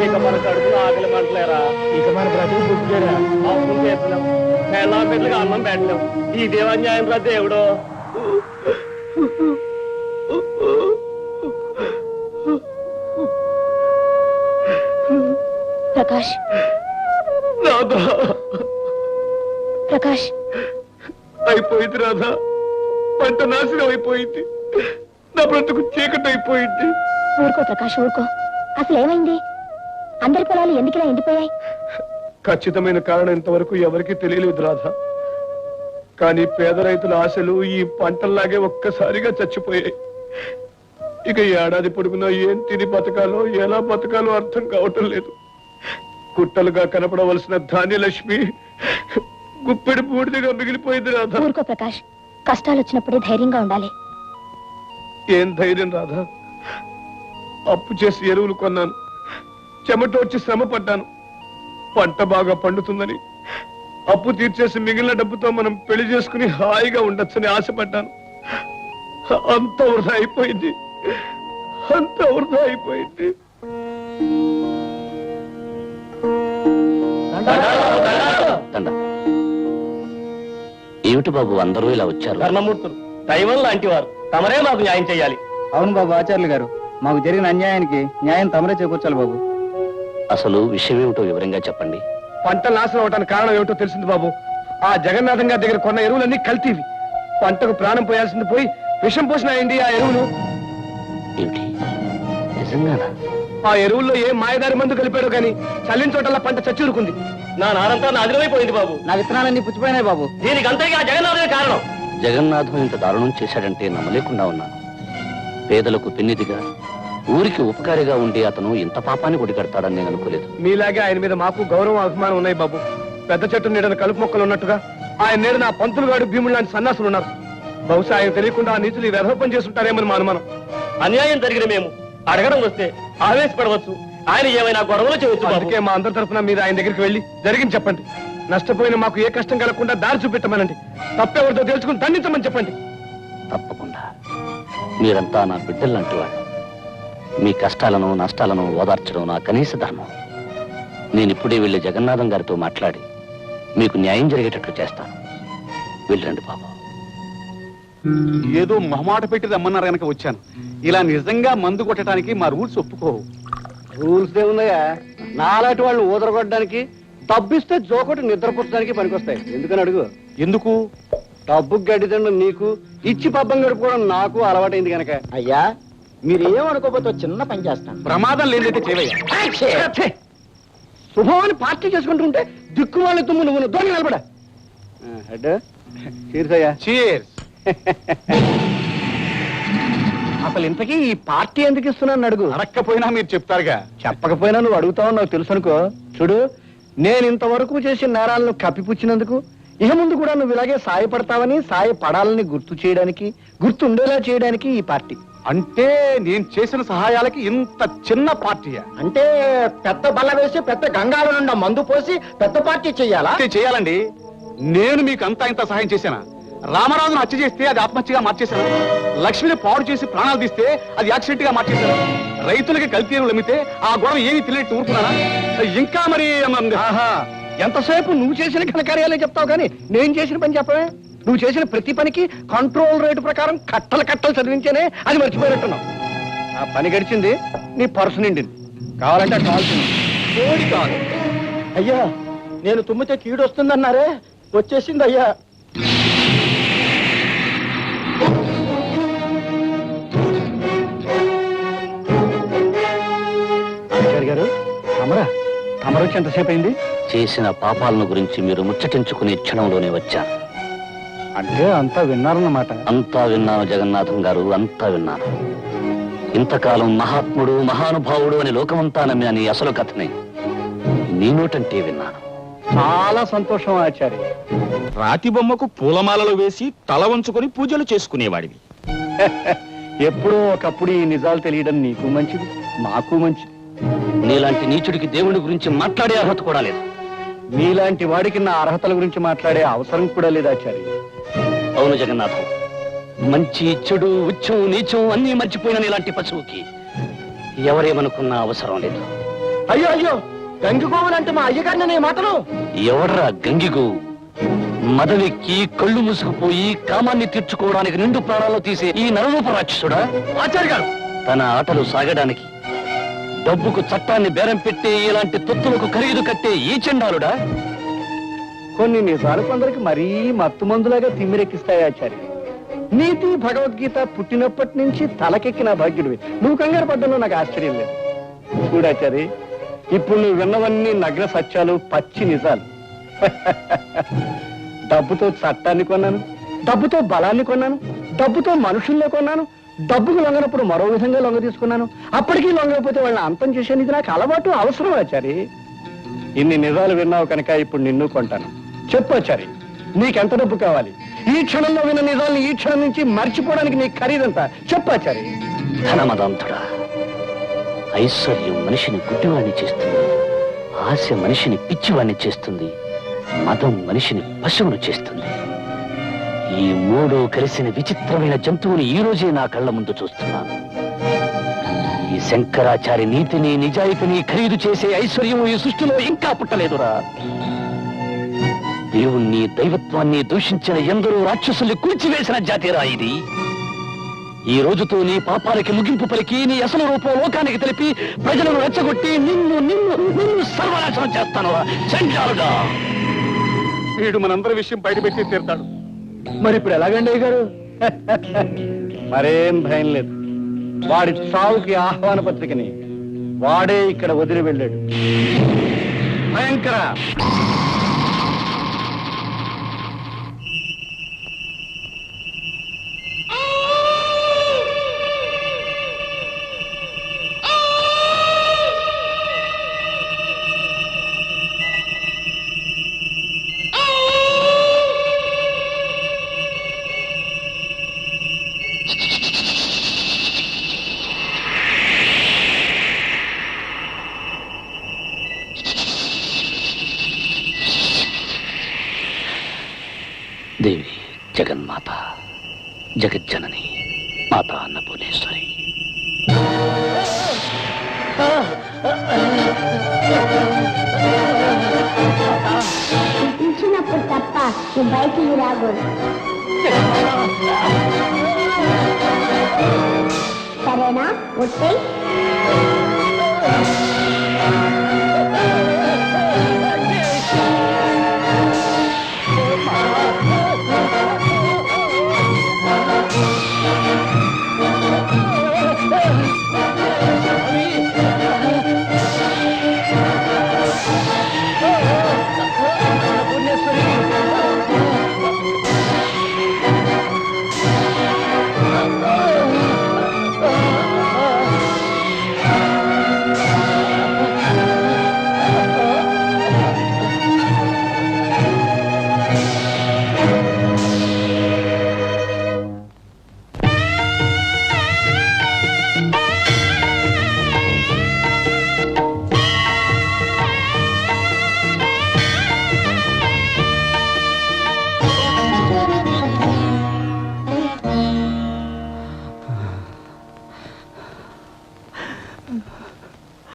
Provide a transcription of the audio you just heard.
ఇక మన కడుపులో ఆకలి మంటలేరా, ఇక మన బ్రతుకు పుట్టుకేరా. అప్పులు చేస్తున్నాం, పెళ్ళాం బిడ్డలుగా అన్నం పెట్టలేం. ఈ దేవాన్యాయం రా దేవుడు. ప్రకాష్, రాధా ప్రకాష్, అయిపోయింది రాధా, పంట నాశనం అయిపోయింది, నా బ్రతుకు చీకటి అయిపోయింది. ఊరుకో ప్రకాష్, ఊరుకో. అసలు ఏమైంది? అందరి పొలాలు ఎందుకు ఇలా ఎండిపోయాయి? ఖచ్చితమైన కారణం ఇంతవరకు ఎవరికి తెలియలేదు రాధా. కానీ పేద రైతుల ఆశలు ఈ పంటల్లాగే ఒక్కసారిగా చచ్చిపోయాయి. ఇక ఏడాది పొడుగునా ఏం తిని బతకాలో, ఎలా బతకాలో అర్థం కావటం లేదు. కుట్టలుగా కనపడవలసిన ధాన్యలక్ష్మి గుప్పెడి బూడిదగా మిగిలిపోయింది రాధా. ఊరుకో ప్రకాష్, కష్టాలు వచ్చినప్పుడే ధైర్యంగా ఉండాలి. ఏం ధైర్యం రాధా, అప్పు చేసి ఎరువులు కొన్నాను, చెమటోడ్చి శ్రమ పడ్డాను. పంట బాగా పండుతుందని అప్పు తీర్చేసి మిగిలిన డబ్బుతో మనం పెళ్లి చేసుకుని హాయిగా ఉండొచ్చని ఆశపడ్డాను. అంత వృధా అయిపోయింది, అంత వృధా అయిపోయింది. ఏమిటి బాబు అందరూ ఇలా వచ్చారు? ధర్మమూర్తులు, దైవం లాంటి వారు, తమరే మాకు న్యాయం చేయాలి. అవును బాబు ఆచార్యులు గారు, మాకు జరిగిన అన్యాయానికి న్యాయం తమరే చేకూర్చాలి బాబు. అసలు విషయం ఏమిటో వివరంగా చెప్పండి. పంట నాశనం అవటానికి కారణం ఏమిటో తెలిసింది బాబు. ఆ జగన్నాథం గారి దగ్గర కొన్న ఎరువులన్నీ కల్తీవి. పంటకు ప్రాణం పోయాల్సింది పోయి విషం పోసినాయండి ఆ ఎరువులు. ఏమిటి, నిజంగానా? ఆ ఎరువుల్లో ఏ మాయదారి మందు కలిపాడో కానీ చల్లిన చోటల్లా పంట చచ్చూరుకుంది. నా నారంతా నాదిరైపోయింది బాబు. నా విత్తనాలన్నీ పుచ్చిపోయినాయి బాబు. దీనికి అంతగా జగన్నాథమే కారణం. జగన్నాథం ఇంత దారుణం చేశాడంటే నమ్మలేకుండా ఉన్నాను. పేదలకు పెన్నిదిగా, ఊరికి ఉపకారిగా ఉండి అతను ఇంత పాపాన్ని ఒడిగడతాడని నేను అనుకోలేదు. మీలాగే ఆయన మీద మాకు గౌరవం అభిమానం ఉన్నాయి బాబు. పెద్ద చెట్టు నీడన కలుపు మొక్కలు ఉన్నట్టుగా ఆయన నీడన ఆ పంతులు గాడు భీముడు లాంటి సన్నాసులు ఉన్నారు. బహుశా ఆయన తెలియకుండా ఆ నీతులు వ్యధోపం చేస్తుంటారేమని మా అనుమానం. అన్యాయం జరిగిన మేము అడగడం వస్తే ఆవేశపడవచ్చు, ఆయన ఏమైనా గొడవలు చేయవచ్చు. అందుకే మా అందరి తరఫున మీరు ఆయన దగ్గరికి వెళ్ళి జరిగింది చెప్పండి. నష్టపోయిన మాకు ఏ కష్టం కలగకుండా దారి చూపెట్టమనండి. తప్పెవరితో తెలుసుకుని దండించమని చెప్పండి. తప్పకుండా. మీరంతా నా బిడ్డలంటూ వాళ్ళు. మీ కష్టాలను నష్టాలను ఓదార్చడం నా కనీస ధర్మం. నేను ఇప్పుడే వెళ్ళి జగన్నాథం గారితో మాట్లాడి మీకు న్యాయం జరిగేటట్లు చేస్తాను. వెళ్ళండి బాబు. ఏదో మొహమాట పెట్టి రమ్మన్నారు కనుక వచ్చాను. ఇలా నిజంగా మందు కొట్టడానికి మా రూల్స్ ఒప్పుకోవు. రూల్స్ ఏమున్నాయా? నాలాంటి వాళ్ళు ఊదరగొట్టడానికి, డబ్బిస్తే జోకొట్టి నిద్రపుచ్చడానికి పనికొస్తాయి. ఎందుకని అడుగు. ఎందుకు? డబ్బు గడ్డి తినడం నీకు, ఇచ్చి పబ్బం గడుపుకోవడం నాకు అలవాటైంది కనుక. అయ్యా మీరేమనుకోకపోతే చిన్న పని చేస్తాను. ప్రమాదం లేదైతే చేయవయ్యా. శుభమని పార్టీ చేసుకుంటుంటే దిక్కు వాళ్ళు తుమ్ము నువ్వు దోని నిలబడా. హెడ్ చీర్సయ్యా. చీర్స్. అసలు ఇంతకీ ఈ పార్టీ ఎందుకు ఇస్తున్నాను అడుగు. అడక్కపోయినా మీరు చెప్తారుగా. చెప్పకపోయినా నువ్వు అడుగుతావు నాకు తెలుసు అనుకో. చూడు, నేను ఇంతవరకు చేసిన నేరాలను కప్పిపుచ్చినందుకు ఇక ముందు కూడా నువ్వు ఇలాగే సాయపడతావని, సాయపడాలని గుర్తు చేయడానికి, గుర్తుండేలా చేయడానికి ఈ పార్టీ. అంటే నేను చేసిన సహాయాలకి ఇంత చిన్న పార్టీయా? అంటే పెద్ద బల్ల వేసి పెద్ద గంగాల నుండి మందు పోసి పెద్ద పార్టీ చెయ్యాలా? చేయాలండి. నేను మీకు అంతా ఇంత సహాయం చేశానా? రామరాజును హత్య చేస్తే అది ఆత్మహత్యగా మార్చేశాను. లక్ష్మిని పాడు చేసి ప్రాణాలు తీస్తే అది యాక్సిడెంట్ గా మార్చేశాను. రైతులకి కల్తీ ఎరువులు అమ్మితే ఆ గొడవ ఏమీ తెలియట్టు ఊరుకున్నానా? ఇంకా మరి ఎంతసేపు నువ్వు చేసిన ఘనకార్యాలే చెప్తావు కానీ నేను చేసిన పని చెప్పవే. నువ్వు చేసిన ప్రతి పనికి కంట్రోల్ రేటు ప్రకారం కట్టలు కట్టలు చదివించేనే అది మర్చిపోయినట్టున్నావు. ఆ పని గడిచింది, నీ పర్సు నిండింది. కావాలంటే కావాల్సింది కోడి కావాలి. అయ్యా నేను తుమ్మితే కీడు వస్తుందన్నారే, వచ్చేసింది అయ్యా. ఆచార్య గారు, తమరు వచ్చి ఎంతసేపు అయింది? చేసిన పాపాలను గురించి మీరు ముచ్చటించుకునే క్షణంలోనే వచ్చాను. అంటే అంతా విన్నారన్నమాట. అంతా విన్నాను జగన్నాథం గారు, అంతా విన్నాను. ఇంతకాలం మహాత్ముడు మహానుభావుడు అని లోకమంతా నమ్మిన నీ అసలు కథని నీ నోటంటే విన్నాను. చాలా సంతోషం ఆచార్య. రాతి బొమ్మకు పూలమాలలు వేసి తల వంచుకొని పూజలు చేసుకునేవాడివి. ఎప్పుడో ఒకప్పుడు ఈ నిజాలు తెలియడం నీకు మంచిది, మాకు మంచిది. నీలాంటి నీచుడికి దేవుడి గురించి మాట్లాడే అర్హత కూడా లేదు. నీలాంటి వాడికి నా అర్హతల గురించి మాట్లాడే అవసరం కూడా లేదు ఆచార్య. అవును జగన్నాథం, మంచి చెడు ఉచ్చం నీచం అన్నీ మర్చిపోయిన నీలాంటి పశువుకి ఎవరేమనుకున్న అవసరం లేదు. అయ్యో అయ్యో గంగిగోవులంటే మా అయ్యగారిని నీ మాటలు. ఎవడ్రా గంగిగు? మదవెక్కి కళ్ళు మూసుకుపోయి కామాన్ని తీర్చుకోవడానికి నిండు ప్రాణాలు తీసే ఈ నరరూప రాక్షసుడా? ఆచార్య గారు, తన ఆటలు సాగడానికి డబ్బుకు చట్టాన్ని బేరం పెట్టే ఇలాంటి తొత్తులకు ఖరీదు కట్టే ఈ చండాలుడా? కొన్ని నిజాలు కొందరికి మరీ మత్తు మందులాగా తిమ్మిరెక్కిస్తాయి ఆచార్య. నీతి భగవద్గీత పుట్టినప్పటి నుంచి తలకెక్కిన భాగ్యుడివి. నువ్వు కంగారు పడ్డంలో నాకు ఆశ్చర్యం లేదు. చూడాచారి, ఇప్పుడు నువ్వు విన్నవన్నీ నగ్న సత్యాలు, పచ్చి నిజాలు. డబ్బుతో చట్టాన్ని కొన్నాను, డబ్బుతో బలాన్ని కొన్నాను, డబ్బుతో మనుషుల్ని కొన్నాను, డబ్బుకు లొంగనప్పుడు మరో విధంగా లొంగ తీసుకున్నాను. అప్పటికీ లొంగకపోతే వాళ్ళని అంతం చేసేది ఇది నాకు అలవాటు, అవసరం ఆచారి. ఇన్ని నిజాలు విన్నావు కనుక ఇప్పుడు నిన్ను కొంటాను. చెప్పు ఆచారి, నీకెంత డబ్బు కావాలి? ఈ క్షణంలో విన్న నిజాల్ని ఈ క్షణం నుంచి మర్చిపోవడానికి నీ ఖరీదంతా చెప్పు ఆచారి. ధనమదంతుడా, ఐశ్వర్యం మనిషిని గుడ్డివాణ్ణి చేస్తుంది, ఆశ మనిషిని పిచ్చివాణ్ణి చేస్తుంది, మదం మనిషిని పశువును చేస్తుంది. ఈ మూడు కలిసిన విచిత్రమైన జంతువుని ఈ రోజే నా కళ్ళ ముందు చూస్తున్నాను. ఈ శంకరాచారి నీతిని నిజాయితీని ఖరీదు చేసే ఐశ్వర్యం ఈ సృష్టిలో ఇంకా పుట్టలేదురా. దేవుణ్ణి దైవత్వాన్ని దూషించిన ఎందరో రాక్షసుల్ని కూల్చివేసిన జాతిరా ఇది. ఈ రోజుతో నీ పాపాలకి ముగింపు పలికి నీ అసలు రూపం లోకానికి తెలిపి ప్రజలను రెచ్చగొట్టి నిన్ను నిన్ను నిన్ను సర్వనాశనం చేస్తాను చండాలుగా. వీడు మనందరి విషయం బయటపెట్టి తీరుతాడు. మరి ఇప్పుడు ఎలాగండి అయ్య గారు? మరేం భయం లేదు. వాడి చావుకి ఆహ్వాన పత్రికని వాడే ఇక్కడ వదిలి వెళ్ళాడు. భయంకర దేవి జగన్మాత, జగజ్జనని, మాత అన్నపూర్ణేశ్వరి. పిలిచినప్పుడు తప్ప నువ్వు బయటికి రాకూడదు. సరేనా? వచ్చేయ్.